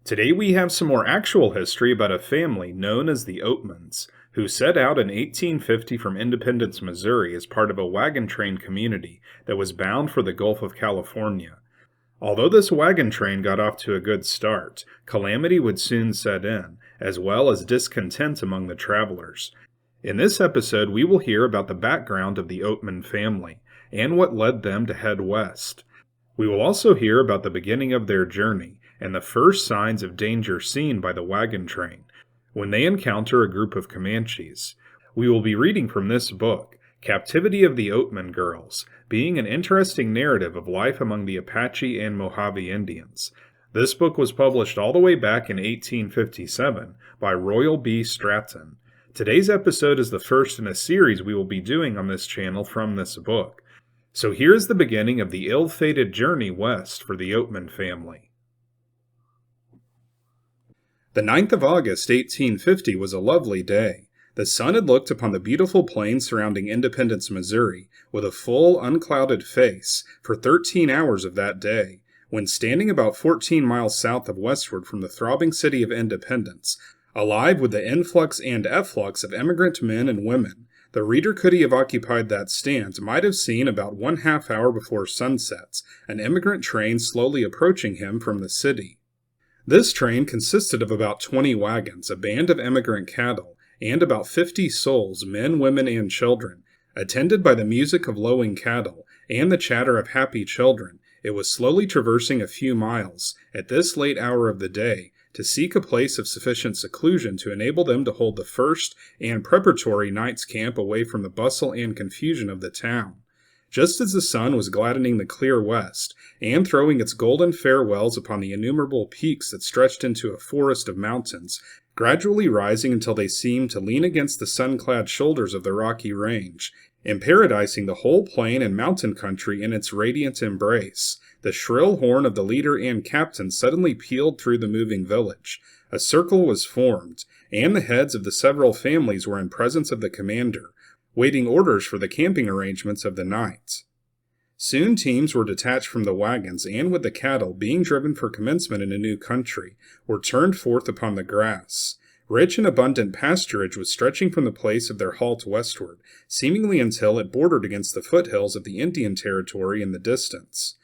Today we have some more actual history about a family known as the Oatmans, who set out in 1850 from Independence, Missouri as part of a wagon train community that was bound for the Gulf of California. Although this wagon train got off to a good start, calamity would soon set in, as well as discontent among the travelers. In this episode, we will hear about the background of the Oatman family, and what led them to head west. We will also hear about the beginning of their journey, and the first signs of danger seen by the wagon train, when they encounter a group of Comanches. We will be reading from this book, Captivity of the Oatman Girls, being an interesting narrative of life among the Apache and Mohave Indians. This book was published all the way back in 1857 by Royal B. Stratton. Today's episode is the first in a series we will be doing on this channel from this book. So here's the beginning of the ill-fated journey west for the Oatman family. The 9th of August, 1850 was a lovely day. The sun had looked upon the beautiful plain surrounding Independence, Missouri, with a full, unclouded face for 13 hours of that day, when standing about 14 miles south of westward from the throbbing city of Independence, alive with the influx and efflux of emigrant men and women, the reader, could he have occupied that stand, might have seen about 1/2 hour before sunsets an emigrant train slowly approaching him from the city. This train consisted of about 20 wagons, a band of emigrant cattle, and about 50 souls, men, women, and children. Attended by the music of lowing cattle and the chatter of happy children, it was slowly traversing a few miles, at this late hour of the day, to seek a place of sufficient seclusion to enable them to hold the first and preparatory night's camp away from the bustle and confusion of the town. Just as the sun was gladdening the clear west, and throwing its golden farewells upon the innumerable peaks that stretched into a forest of mountains, gradually rising until they seemed to lean against the sun-clad shoulders of the rocky range, imparadising the whole plain and mountain country in its radiant embrace, the shrill horn of the leader and captain suddenly pealed through the moving village. A circle was formed, and the heads of the several families were in presence of the commander, waiting orders for the camping arrangements of the night. Soon teams were detached from the wagons, and with the cattle, being driven for commencement in a new country, were turned forth upon the grass. Rich and abundant pasturage was stretching from the place of their halt westward, seemingly until it bordered against the foothills of the Indian Territory in the distance.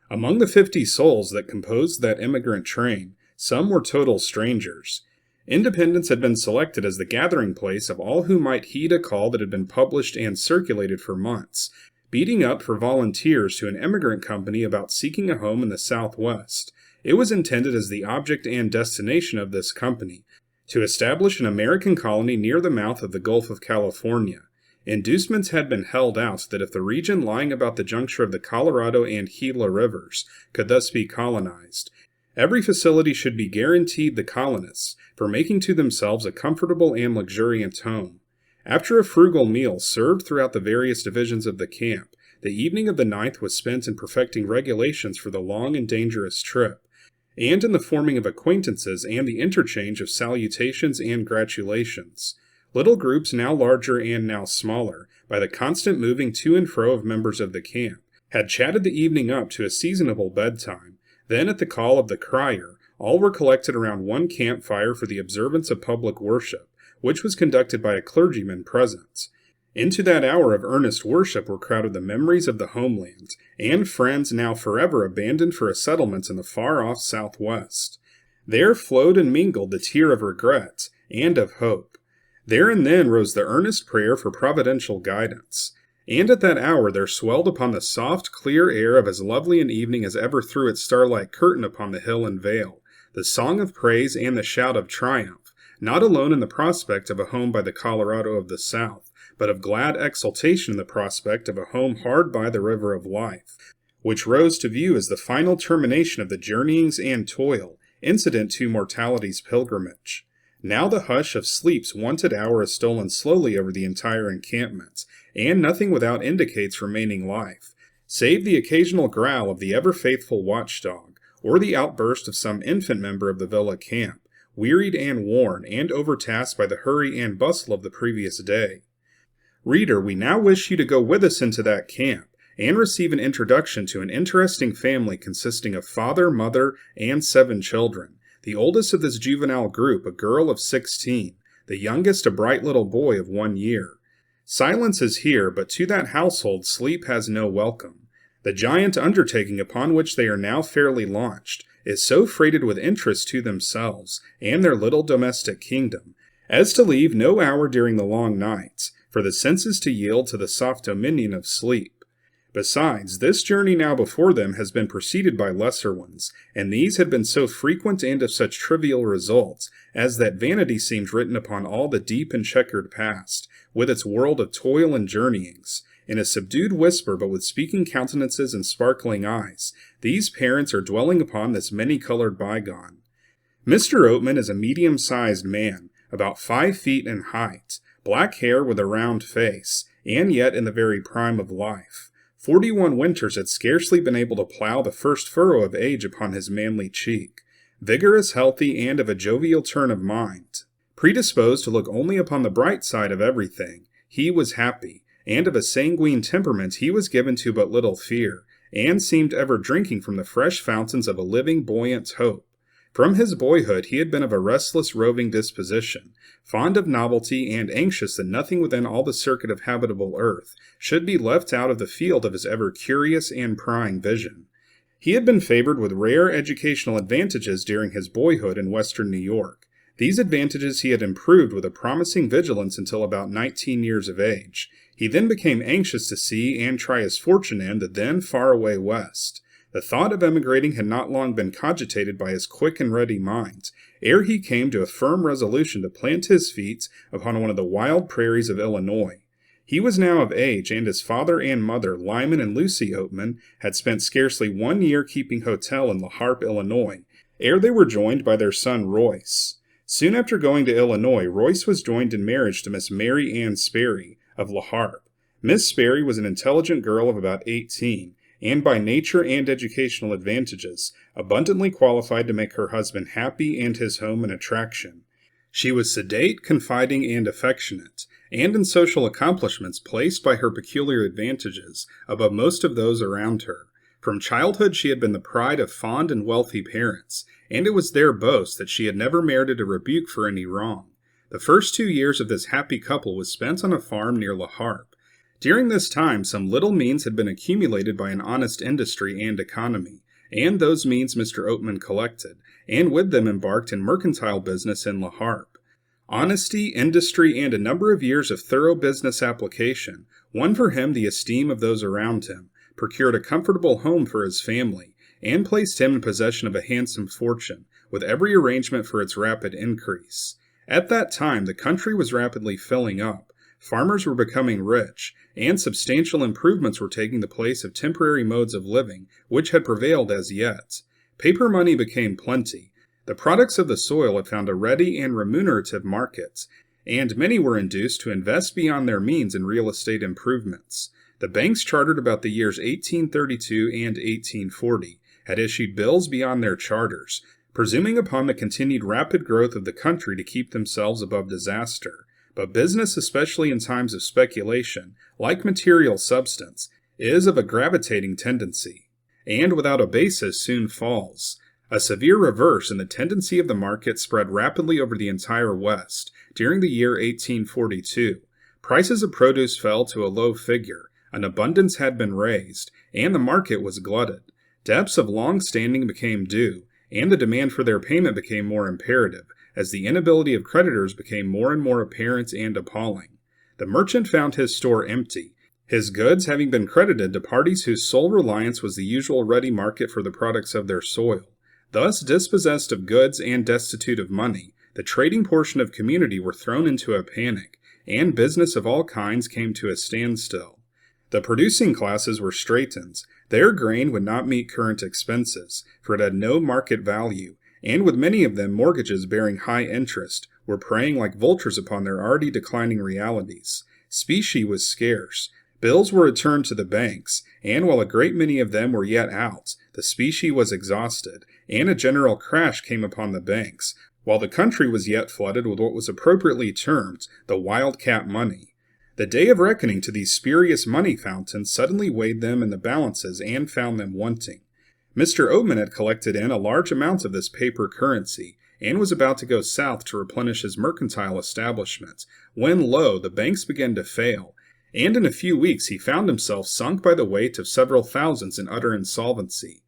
Among the 50 souls that composed that emigrant train, some were total strangers. Independence had been selected as the gathering place of all who might heed a call that had been published and circulated for months, beating up for volunteers to an emigrant company about seeking a home in the Southwest. It was intended as the object and destination of this company, to establish an American colony near the mouth of the Gulf of California. Inducements had been held out that if the region lying about the juncture of the Colorado and Gila rivers could thus be colonized, every facility should be guaranteed the colonists for making to themselves a comfortable and luxuriant home. After a frugal meal served throughout the various divisions of the camp, the evening of the 9th was spent in perfecting regulations for the long and dangerous trip, and in the forming of acquaintances and the interchange of salutations and gratulations. Little groups, now larger and now smaller, by the constant moving to and fro of members of the camp, had chatted the evening up to a seasonable bedtime. Then, at the call of the crier, all were collected around one campfire for the observance of public worship, which was conducted by a clergyman present. Into that hour of earnest worship were crowded the memories of the homeland, and friends now forever abandoned for a settlement in the far-off Southwest. There flowed and mingled the tear of regret and of hope. There and then rose the earnest prayer for providential guidance. And at that hour there swelled upon the soft, clear air of as lovely an evening as ever threw its starlight curtain upon the hill and vale, the song of praise and the shout of triumph, not alone in the prospect of a home by the Colorado of the South, but of glad exultation in the prospect of a home hard by the river of life, which rose to view as the final termination of the journeyings and toil incident to mortality's pilgrimage. Now the hush of sleep's wonted hour is stolen slowly over the entire encampment, and nothing without indicates remaining life, save the occasional growl of the ever-faithful watchdog, or the outburst of some infant member of the villa camp, wearied and worn, and overtasked by the hurry and bustle of the previous day. Reader, we now wish you to go with us into that camp, and receive an introduction to an interesting family consisting of father, mother, and 7 children. the oldest of this juvenile group a girl of 16, the youngest a bright little boy of 1 year. Silence is here, but to that household sleep has no welcome. The giant undertaking upon which they are now fairly launched is so freighted with interest to themselves and their little domestic kingdom, as to leave no hour during the long nights for the senses to yield to the soft dominion of sleep. Besides, this journey now before them has been preceded by lesser ones, and these had been so frequent and of such trivial results, as that vanity seems written upon all the deep and checkered past, with its world of toil and journeyings. In a subdued whisper, but with speaking countenances and sparkling eyes, these parents are dwelling upon this many-colored bygone. Mr. Oatman is a medium-sized man, about 5 feet in height, black hair with a round face, and yet in the very prime of life. 41 winters had scarcely been able to plow the first furrow of age upon his manly cheek. Vigorous, healthy, and of a jovial turn of mind. Predisposed to look only upon the bright side of everything, he was happy, and of a sanguine temperament he was given to but little fear, and seemed ever drinking from the fresh fountains of a living, buoyant hope. From his boyhood he had been of a restless, roving disposition, fond of novelty, and anxious that nothing within all the circuit of habitable earth should be left out of the field of his ever curious and prying vision. He had been favored with rare educational advantages during his boyhood in western New York. These advantages he had improved with a promising vigilance until about 19 years of age. He then became anxious to see and try his fortune in the then far-away West. The thought of emigrating had not long been cogitated by his quick and ready mind, ere he came to a firm resolution to plant his feet upon one of the wild prairies of Illinois. He was now of age, and his father and mother, Lyman and Lucy Oatman, had spent scarcely 1 year keeping hotel in La Harpe, Illinois, ere they were joined by their son Royce. Soon after going to Illinois, Royce was joined in marriage to Miss Mary Ann Sperry of La Harpe. Miss Sperry was an intelligent girl of about 18, and by nature and educational advantages, abundantly qualified to make her husband happy and his home an attraction. She was sedate, confiding, and affectionate, and in social accomplishments placed by her peculiar advantages above most of those around her. From childhood she had been the pride of fond and wealthy parents, and it was their boast that she had never merited a rebuke for any wrong. The first 2 years of this happy couple was spent on a farm near La Harpe. During this time some little means had been accumulated by an honest industry and economy, and those means Mr. Oatman collected, and with them embarked in mercantile business in La Harpe. Honesty, industry, and a number of years of thorough business application won for him the esteem of those around him, procured a comfortable home for his family, and placed him in possession of a handsome fortune, with every arrangement for its rapid increase. At that time the country was rapidly filling up. Farmers were becoming rich, and substantial improvements were taking the place of temporary modes of living which had prevailed as yet. Paper money became plenty. The products of the soil had found a ready and remunerative market, and many were induced to invest beyond their means in real estate improvements. The banks chartered about the years 1832 and 1840 had issued bills beyond their charters, presuming upon the continued rapid growth of the country to keep themselves above disaster. But business, especially in times of speculation, like material substance, is of a gravitating tendency, and without a basis soon falls. A severe reverse in the tendency of the market spread rapidly over the entire West during the year 1842. Prices of produce fell to a low figure, an abundance had been raised, and the market was glutted. Debts of long standing became due, and the demand for their payment became more imperative, as the inability of creditors became more and more apparent and appalling. The merchant found his store empty, his goods having been credited to parties whose sole reliance was the usual ready market for the products of their soil. Thus, dispossessed of goods and destitute of money, the trading portion of community were thrown into a panic, and business of all kinds came to a standstill. The producing classes were straitened. Their grain would not meet current expenses, for it had no market value, and with many of them mortgages bearing high interest, were preying like vultures upon their already declining realities. Specie was scarce. Bills were returned to the banks, and while a great many of them were yet out, the specie was exhausted, and a general crash came upon the banks, while the country was yet flooded with what was appropriately termed the wildcat money. The day of reckoning to these spurious money fountains suddenly weighed them in the balances and found them wanting. Mr. Oatman had collected in a large amount of this paper currency, and was about to go south to replenish his mercantile establishment, when, lo, the banks began to fail, and in a few weeks he found himself sunk by the weight of several thousands in utter insolvency.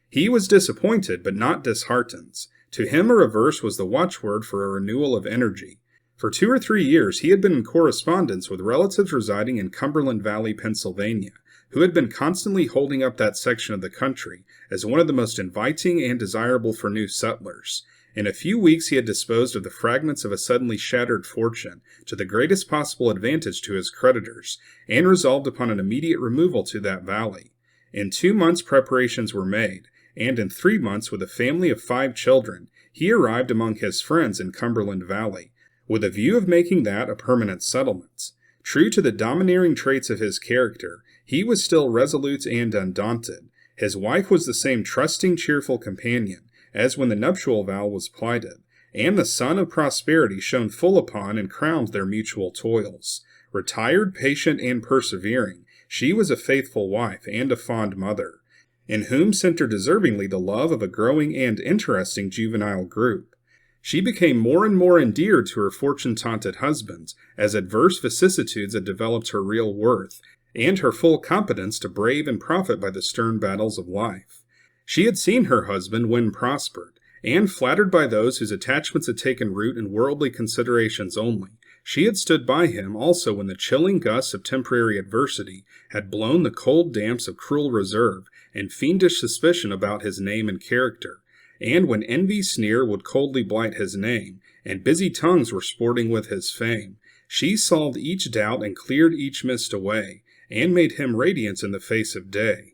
He was disappointed, but not disheartened. To him a reverse was the watchword for a renewal of energy. For 2 or 3 years he had been in correspondence with relatives residing in Cumberland Valley, Pennsylvania, who had been constantly holding up that section of the country as one of the most inviting and desirable for new settlers. In a few weeks he had disposed of the fragments of a suddenly shattered fortune to the greatest possible advantage to his creditors, and resolved upon an immediate removal to that valley. In 2 months preparations were made, and in 3 months, with a family of 5 children, he arrived among his friends in Cumberland Valley, with a view of making that a permanent settlement. True to the domineering traits of his character, he was still resolute and undaunted. His wife was the same trusting, cheerful companion as when the nuptial vow was plighted, and the sun of prosperity shone full upon and crowned their mutual toils. Retired, patient, and persevering, she was a faithful wife and a fond mother, in whom centered deservingly the love of a growing and interesting juvenile group. She became more and more endeared to her fortune-taunted husband as adverse vicissitudes had developed her real worth, and her full competence to brave and profit by the stern battles of life. She had seen her husband when prospered, and flattered by those whose attachments had taken root in worldly considerations only, she had stood by him also when the chilling gusts of temporary adversity had blown the cold damps of cruel reserve and fiendish suspicion about his name and character, and when envy sneer would coldly blight his name, and busy tongues were sporting with his fame, she solved each doubt and cleared each mist away, and made him radiance in the face of day.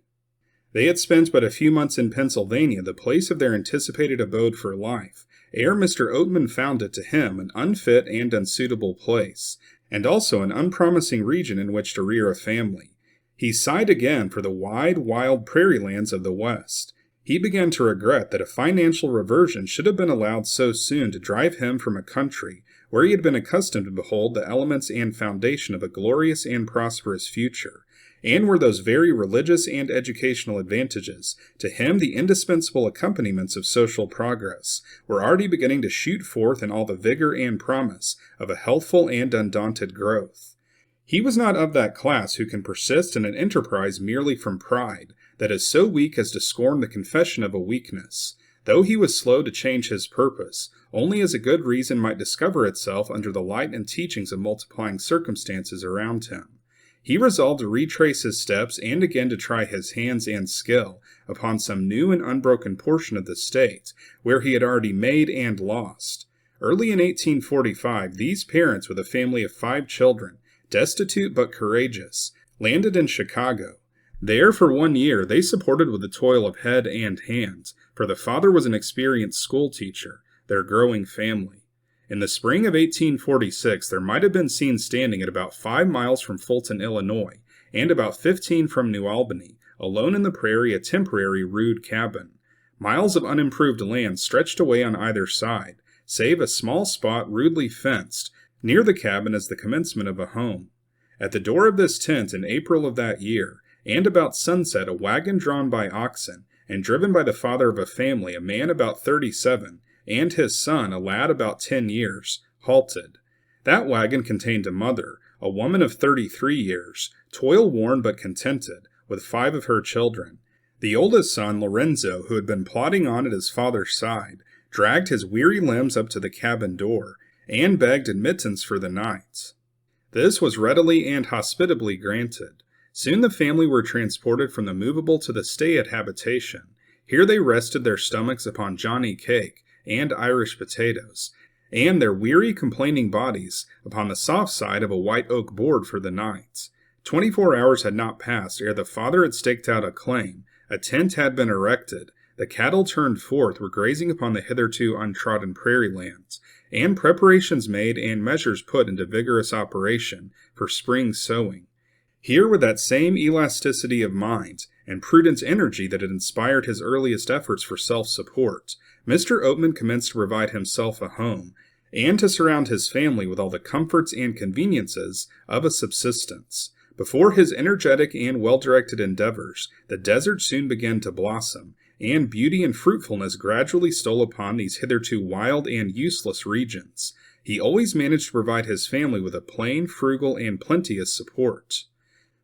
They had spent but a few months in Pennsylvania, the place of their anticipated abode for life, ere Mr. Oatman found it to him an unfit and unsuitable place, and also an unpromising region in which to rear a family. He sighed again for the wide, wild prairie lands of the West. He began to regret that a financial reversion should have been allowed so soon to drive him from a country where he had been accustomed to behold the elements and foundation of a glorious and prosperous future, and where those very religious and educational advantages, to him the indispensable accompaniments of social progress, were already beginning to shoot forth in all the vigor and promise of a healthful and undaunted growth. He was not of that class who can persist in an enterprise merely from pride, that is so weak as to scorn the confession of a weakness, though he was slow to change his purpose, only as a good reason might discover itself under the light and teachings of multiplying circumstances around him. He resolved to retrace his steps and again to try his hands and skill upon some new and unbroken portion of the state, where he had already made and lost. Early in 1845, these parents, with a family of 5 children, destitute but courageous, landed in Chicago. There for 1 year they supported with the toil of head and hands, for the father was an experienced schoolteacher, their growing family. In the spring of 1846 there might have been seen standing at about 5 miles from Fulton, Illinois, and about 15 from New Albany, alone in the prairie, a temporary rude cabin. Miles of unimproved land stretched away on either side, save a small spot rudely fenced, near the cabin as the commencement of a home. At the door of this tent in April of that year, and about sunset, a wagon drawn by oxen, and driven by the father of a family, a man about 37, and his son, a lad about 10 years, halted. That wagon contained a mother, a woman of 33 years, toil-worn but contented, with 5 of her children. The oldest son, Lorenzo, who had been plodding on at his father's side, dragged his weary limbs up to the cabin door, and begged admittance for the night. This was readily and hospitably granted. Soon the family were transported from the movable to the stay-at habitation. Here they rested their stomachs upon Johnny cake and Irish potatoes, and their weary, complaining bodies upon the soft side of a white oak board for the night. 24 hours had not passed ere the father had staked out a claim, a tent had been erected, the cattle turned forth were grazing upon the hitherto untrodden prairie lands, and preparations made and measures put into vigorous operation for spring sowing. Here, with that same elasticity of mind and prudent energy that had inspired his earliest efforts for self-support, Mr. Oatman commenced to provide himself a home, and to surround his family with all the comforts and conveniences of a subsistence. Before his energetic and well-directed endeavors, the desert soon began to blossom, and beauty and fruitfulness gradually stole upon these hitherto wild and useless regions. He always managed to provide his family with a plain, frugal, and plenteous support.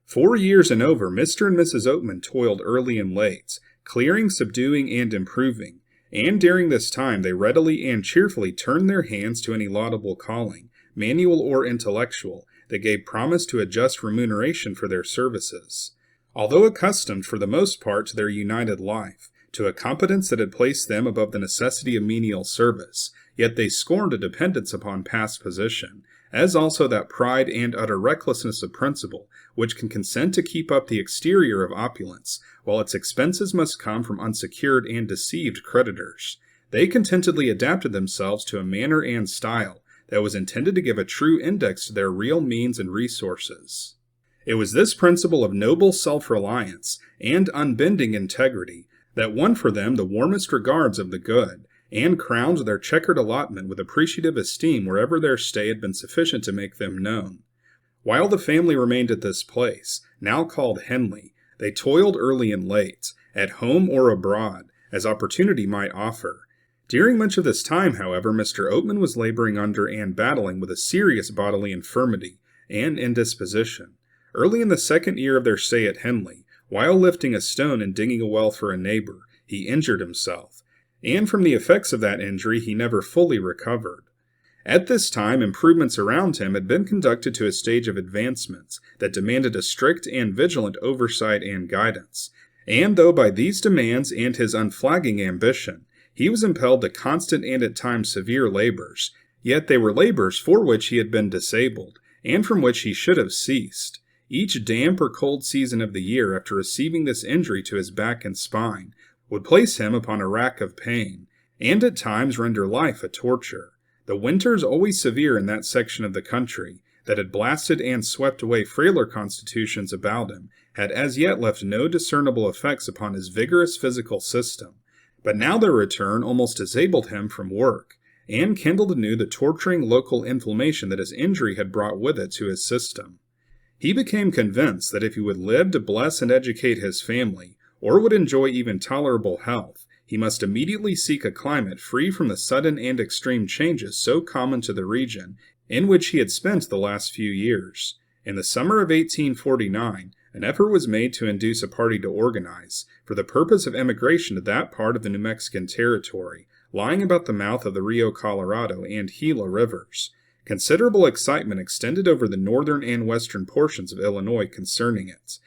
4 years and over, Mr. and Mrs. Oatman toiled early and late, clearing, subduing, and improving, and during this time they readily and cheerfully turned their hands to any laudable calling, manual or intellectual, that gave promise to a just remuneration for their services. Although accustomed for the most part to their united life, to a competence that had placed them above the necessity of menial service, yet they scorned a dependence upon past position, as also that pride and utter recklessness of principle which can consent to keep up the exterior of opulence, while its expenses must come from unsecured and deceived creditors. They contentedly adapted themselves to a manner and style that was intended to give a true index to their real means and resources. It was this principle of noble self-reliance and unbending integrity that won for them the warmest regards of the good, and crowned their checkered allotment with appreciative esteem wherever their stay had been sufficient to make them known. While the family remained at this place, now called Henley, they toiled early and late, at home or abroad, as opportunity might offer. During much of this time, however, Mr. Oatman was laboring under and battling with a serious bodily infirmity and indisposition. Early in the 2nd year of their stay at Henley, while lifting a stone and digging a well for a neighbor, he injured himself, and from the effects of that injury he never fully recovered. At this time, improvements around him had been conducted to a stage of advancements that demanded a strict and vigilant oversight and guidance, and though by these demands and his unflagging ambition, he was impelled to constant and at times severe labors, yet they were labors for which he had been disabled, and from which he should have ceased. Each damp or cold season of the year after receiving this injury to his back and spine would place him upon a rack of pain, and at times render life a torture. The winters, always severe in that section of the country, that had blasted and swept away frailer constitutions about him, had as yet left no discernible effects upon his vigorous physical system, but now their return almost disabled him from work, and kindled anew the torturing local inflammation that his injury had brought with it to his system. He became convinced that if he would live to bless and educate his family, or would enjoy even tolerable health, he must immediately seek a climate free from the sudden and extreme changes so common to the region in which he had spent the last few years. In the summer of 1849, an effort was made to induce a party to organize, for the purpose of emigration to that part of the New Mexican territory, lying about the mouth of the Rio Colorado and Gila rivers. Considerable excitement extended over the northern and western portions of Illinois concerning it.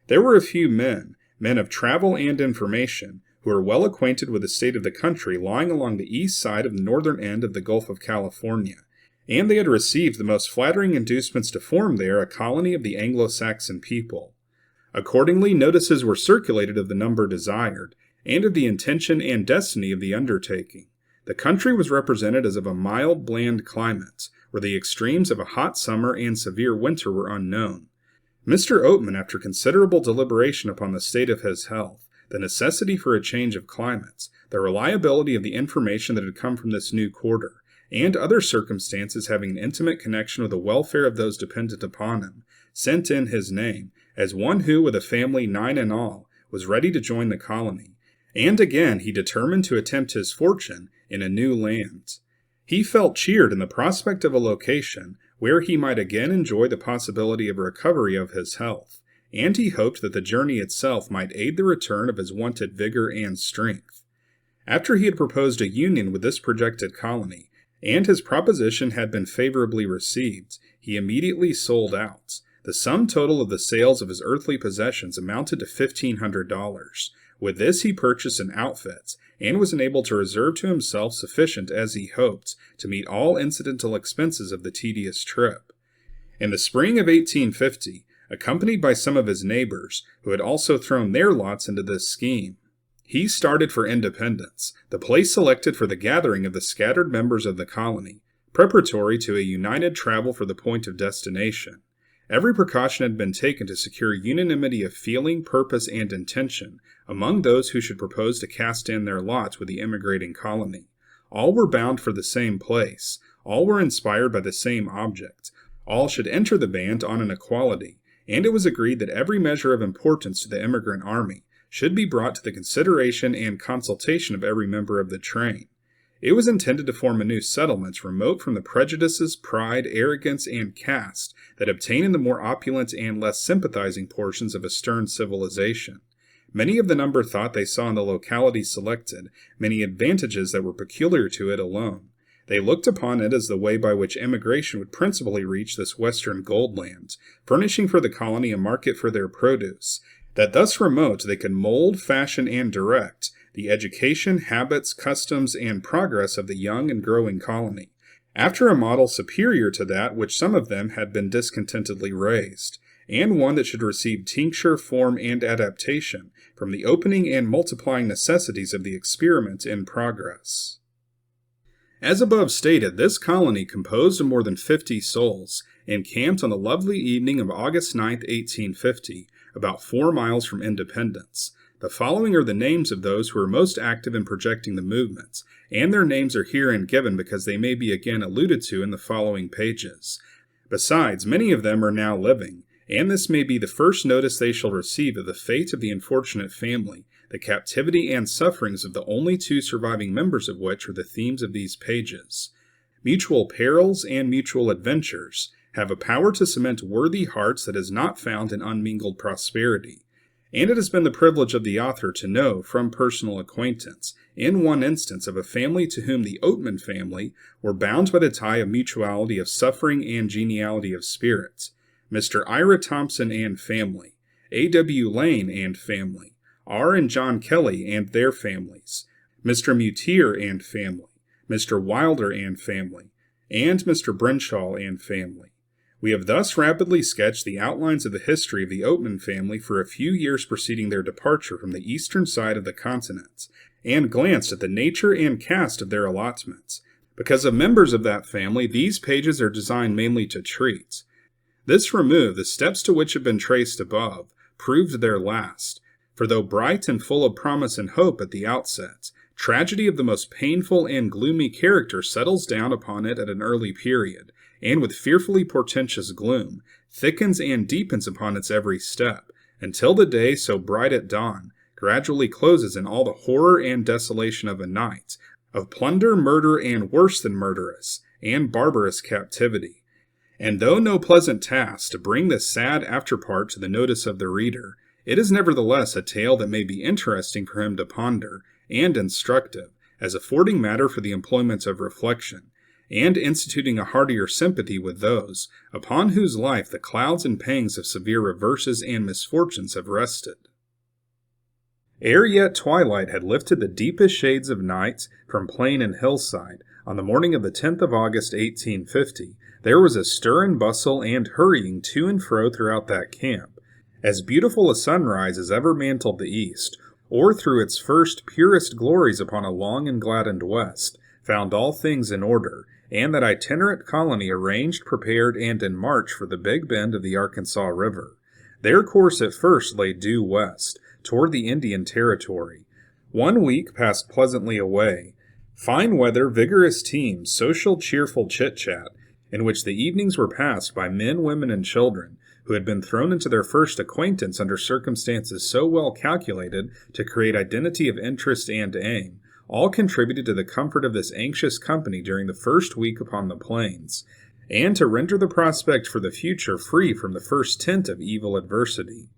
There were a few men of travel and information, who were well acquainted with the state of the country lying along the east side of the northern end of the Gulf of California, and they had received the most flattering inducements to form there a colony of the Anglo-Saxon people. Accordingly, notices were circulated of the number desired, and of the intention and destiny of the undertaking. The country was represented as of a mild, bland climate, where the extremes of a hot summer and severe winter were unknown. Mr. Oatman, after considerable deliberation upon the state of his health, the necessity for a change of climates, the reliability of the information that had come from this new quarter, and other circumstances having an intimate connection with the welfare of those dependent upon him, sent in his name, as one who, with a family 9 in all, was ready to join the colony, and again he determined to attempt his fortune in a new land. He felt cheered in the prospect of a location where he might again enjoy the possibility of a recovery of his health, and he hoped that the journey itself might aid the return of his wonted vigor and strength. After he had proposed a union with this projected colony, and his proposition had been favorably received, he immediately sold out. The sum total of the sales of his earthly possessions amounted to $1,500. With this he purchased an outfit, and was enabled to reserve to himself sufficient, as he hoped, to meet all incidental expenses of the tedious trip. In the spring of 1850, accompanied by some of his neighbors, who had also thrown their lots into this scheme, he started for Independence, the place selected for the gathering of the scattered members of the colony, preparatory to a united travel for the point of destination. Every precaution had been taken to secure unanimity of feeling, purpose, and intention among those who should propose to cast in their lots with the emigrating colony. All were bound for the same place, all were inspired by the same object, all should enter the band on an equality, and it was agreed that every measure of importance to the emigrant army should be brought to the consideration and consultation of every member of the train. It was intended to form a new settlement remote from the prejudices, pride, arrogance, and caste that obtain in the more opulent and less sympathizing portions of a stern civilization. Many of the number thought they saw in the locality selected many advantages that were peculiar to it alone. They looked upon it as the way by which emigration would principally reach this western gold land, furnishing for the colony a market for their produce, that thus remote they could mold, fashion, and direct the education, habits, customs, and progress of the young and growing colony, after a model superior to that which some of them had been discontentedly raised, and one that should receive tincture, form, and adaptation from the opening and multiplying necessities of the experiment in progress. As above stated, this colony, composed of more than 50 souls, encamped on the lovely evening of August 9, 1850, about 4 miles from Independence. The following are the names of those who were most active in projecting the movement, and their names are herein given because they may be again alluded to in the following pages. Besides, many of them are now living, and this may be the first notice they shall receive of the fate of the unfortunate family, the captivity and sufferings of the only 2 surviving members of which are the themes of these pages. Mutual perils and mutual adventures have a power to cement worthy hearts that is not found in unmingled prosperity, and it has been the privilege of the author to know, from personal acquaintance, in one instance of a family to whom the Oatman family were bound by the tie of mutuality of suffering and geniality of spirit, Mr. Ira Thompson and family, A.W. Lane and family, R. and John Kelly and their families, Mr. Mutier and family, Mr. Wilder and family, and Mr. Brenshaw and family. We have thus rapidly sketched the outlines of the history of the Oatman family for a few years preceding their departure from the eastern side of the continent, and glanced at the nature and cast of their allotments. Because of members of that family, these pages are designed mainly to treat. This remove, the steps to which have been traced above, proved their last, for though bright and full of promise and hope at the outset, tragedy of the most painful and gloomy character settles down upon it at an early period, and with fearfully portentous gloom, thickens and deepens upon its every step, until the day so bright at dawn gradually closes in all the horror and desolation of a night, of plunder, murder, and worse than murderous, and barbarous captivity. And though no pleasant task to bring this sad afterpart to the notice of the reader, it is nevertheless a tale that may be interesting for him to ponder, and instructive, as affording matter for the employments of reflection, and instituting a heartier sympathy with those upon whose life the clouds and pangs of severe reverses and misfortunes have rested. Ere yet twilight had lifted the deepest shades of night from plain and hillside, on the morning of the 10th of August, 1850, there was a stir and bustle and hurrying to and fro throughout that camp. As beautiful a sunrise as ever mantled the east, or through its first purest glories upon a long and gladdened west, found all things in order, and that itinerant colony arranged, prepared, and in march for the big bend of the Arkansas River. Their course at first lay due west, toward the Indian Territory. 1 week passed pleasantly away. Fine weather, vigorous teams, social cheerful chit-chat, in which the evenings were passed by men, women, and children, who had been thrown into their first acquaintance under circumstances so well calculated to create identity of interest and aim, all contributed to the comfort of this anxious company during the first week upon the plains, and to render the prospect for the future free from the first tint of evil adversity.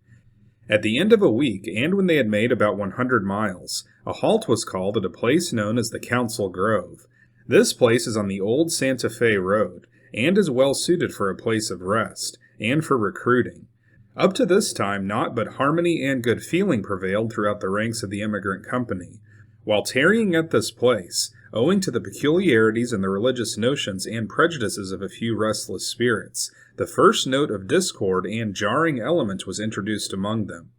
At the end of a week, and when they had made about 100 miles, a halt was called at a place known as the Council Grove. This place is on the old Santa Fe road, and is well suited for a place of rest, and for recruiting. Up to this time, naught but harmony and good feeling prevailed throughout the ranks of the emigrant company. While tarrying at this place, owing to the peculiarities and the religious notions and prejudices of a few restless spirits, the first note of discord and jarring element was introduced among them.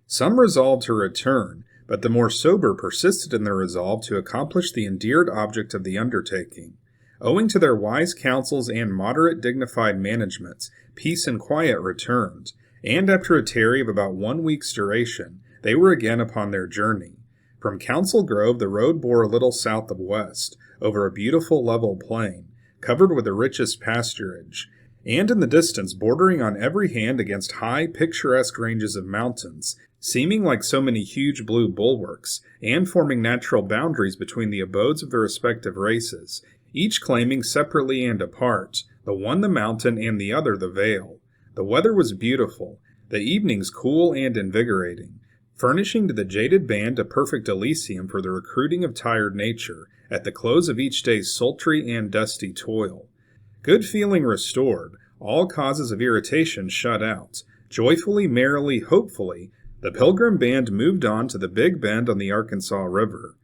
Some resolved to return, but the more sober persisted in their resolve to accomplish the endeared object of the undertaking. Owing to their wise counsels and moderate dignified management, peace and quiet returned, and after a tarry of about 1 week's duration, they were again upon their journey. From Council Grove the road bore a little south of west, over a beautiful level plain, covered with the richest pasturage, and in the distance bordering on every hand against high, picturesque ranges of mountains, seeming like so many huge blue bulwarks, and forming natural boundaries between the abodes of the respective races, each claiming separately and apart, the one the mountain and the other the vale. The weather was beautiful, the evenings cool and invigorating, furnishing to the jaded band a perfect elysium for the recruiting of tired nature at the close of each day's sultry and dusty toil. Good feeling restored, all causes of irritation shut out, joyfully, merrily, hopefully, the Pilgrim band moved on to the Big Bend on the Arkansas River.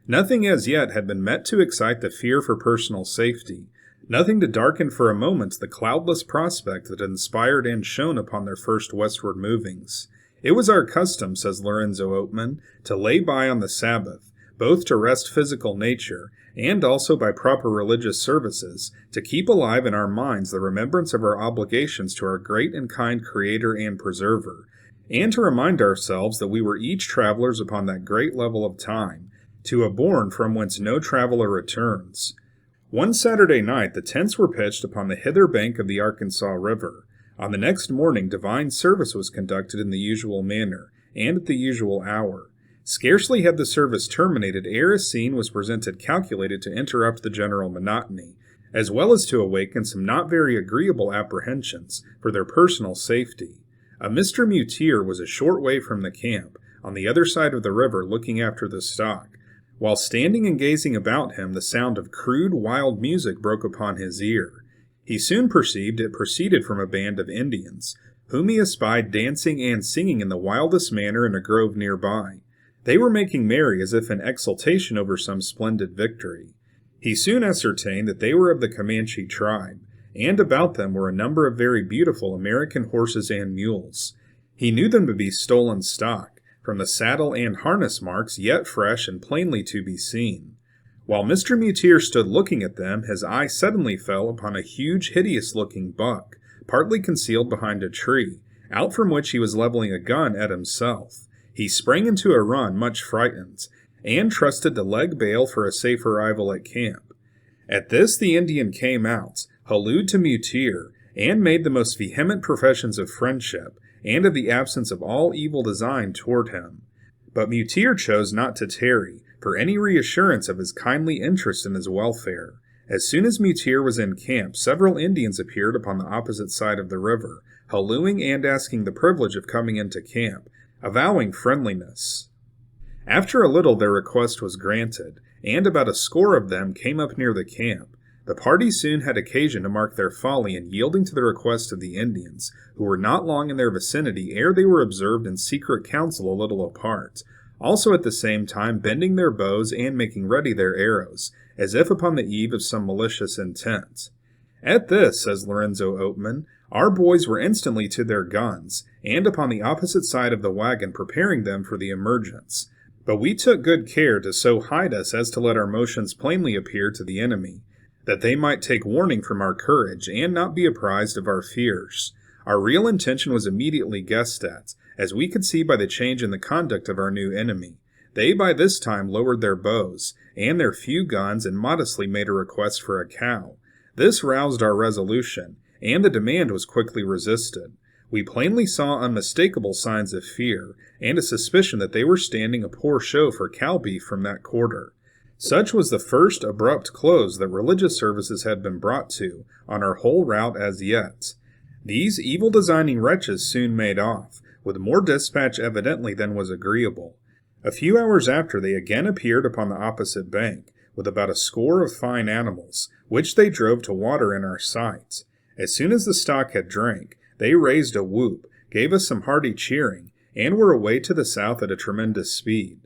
Nothing as yet had been met to excite the fear for personal safety, nothing to darken for a moment the cloudless prospect that inspired and shone upon their first westward movings. It was our custom, says Lorenzo Oatman, to lay by on the Sabbath, both to rest physical nature, and also by proper religious services, to keep alive in our minds the remembrance of our obligations to our great and kind Creator and Preserver, and to remind ourselves that we were each travelers upon that great level of time, to a bourne from whence no traveler returns. One Saturday night the tents were pitched upon the hither bank of the Arkansas River. On the next morning divine service was conducted in the usual manner, and at the usual hour. Scarcely had the service terminated ere a scene was presented calculated to interrupt the general monotony, as well as to awaken some not very agreeable apprehensions for their personal safety. A Mr. Mutier was a short way from the camp, on the other side of the river, looking after the stock. While standing and gazing about him, the sound of crude, wild music broke upon his ear. He soon perceived it proceeded from a band of Indians, whom he espied dancing and singing in the wildest manner in a grove nearby. They were making merry as if in exultation over some splendid victory. He soon ascertained that they were of the Comanche tribe, and about them were a number of very beautiful American horses and mules. He knew them to be stolen stock, from the saddle and harness marks yet fresh and plainly to be seen. While Mr. Mutier stood looking at them, his eye suddenly fell upon a huge, hideous-looking buck, partly concealed behind a tree, out from which he was leveling a gun at himself. He sprang into a run, much frightened, and trusted to leg bail for a safe arrival at camp. At this the Indian came out, hallooed to Mutier, and made the most vehement professions of friendship, and of the absence of all evil design toward him. But Mutier chose not to tarry for any reassurance of his kindly interest in his welfare. As soon as Mutier was in camp, several Indians appeared upon the opposite side of the river, hallooing and asking the privilege of coming into camp, avowing friendliness. After a little their request was granted, and about a score of them came up near the camp. The party soon had occasion to mark their folly in yielding to the request of the Indians, who were not long in their vicinity ere they were observed in secret council a little apart, also at the same time bending their bows and making ready their arrows, as if upon the eve of some malicious intent. At this, says Lorenzo Oatman, our boys were instantly to their guns, and upon the opposite side of the wagon preparing them for the emergence. But we took good care to so hide us as to let our motions plainly appear to the enemy, that they might take warning from our courage, and not be apprised of our fears. Our real intention was immediately guessed at, as we could see by the change in the conduct of our new enemy. They by this time lowered their bows, and their few guns, and modestly made a request for a cow. This roused our resolution, and the demand was quickly resisted. We plainly saw unmistakable signs of fear, and a suspicion that they were standing a poor show for cow beef from that quarter. Such was the first abrupt close that religious services had been brought to on our whole route as yet. These evil-designing wretches soon made off, with more dispatch evidently than was agreeable. A few hours after they again appeared upon the opposite bank, with about a score of fine animals, which they drove to water in our sight. As soon as the stock had drank, they raised a whoop, gave us some hearty cheering, and were away to the south at a tremendous speed.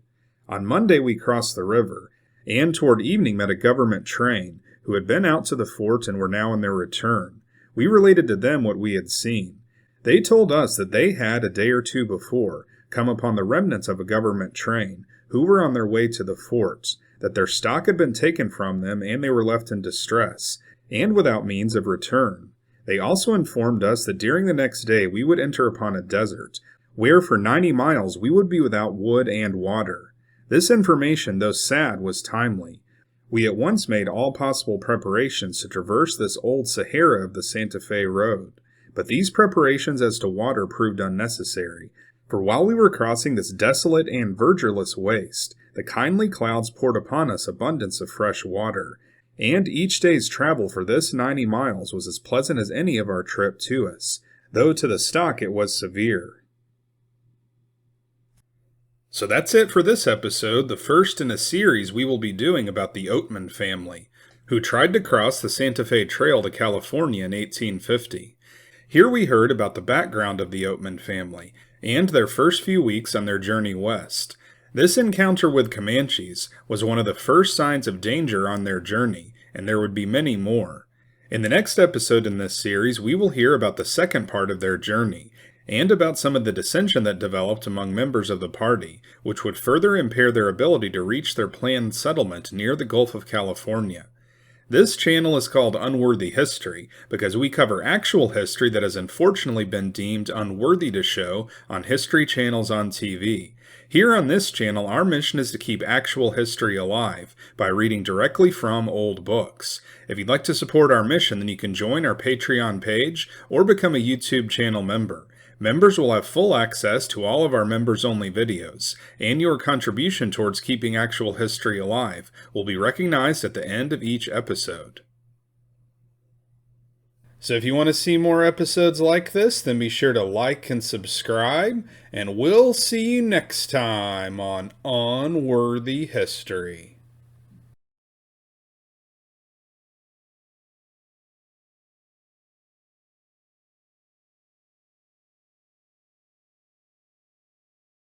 On Monday we crossed the river, and toward evening met a government train, who had been out to the fort and were now on their return. We related to them what we had seen. They told us that they had, a day or two before, come upon the remnants of a government train, who were on their way to the forts, that their stock had been taken from them, and they were left in distress, and without means of return. They also informed us that during the next day we would enter upon a desert, where for 90 miles we would be without wood and water. This information, though sad, was timely. We at once made all possible preparations to traverse this old Sahara of the Santa Fe road, but these preparations as to water proved unnecessary, For while we were crossing this desolate and verdureless waste, the kindly clouds poured upon us abundance of fresh water, and each day's travel for this 90 miles was as pleasant as any of our trip to us, though to the stock it was severe. So that's it for this episode, the first in a series we will be doing about the Oatman family, who tried to cross the Santa Fe Trail to California in 1850. Here we heard about the background of the Oatman family, and their first few weeks on their journey west. This encounter with Comanches was one of the first signs of danger on their journey, and there would be many more. In the next episode in this series, we will hear about the second part of their journey, and about some of the dissension that developed among members of the party, which would further impair their ability to reach their planned settlement near the Gulf of California. This channel is called Unworthy History because we cover actual history that has unfortunately been deemed unworthy to show on history channels on TV. Here on this channel, our mission is to keep actual history alive by reading directly from old books. If you'd like to support our mission, then you can join our Patreon page or become a YouTube channel member. Members will have full access to all of our members-only videos, and your contribution towards keeping actual history alive will be recognized at the end of each episode. So if you want to see more episodes like this, then be sure to like and subscribe, and we'll see you next time on Unworthy History.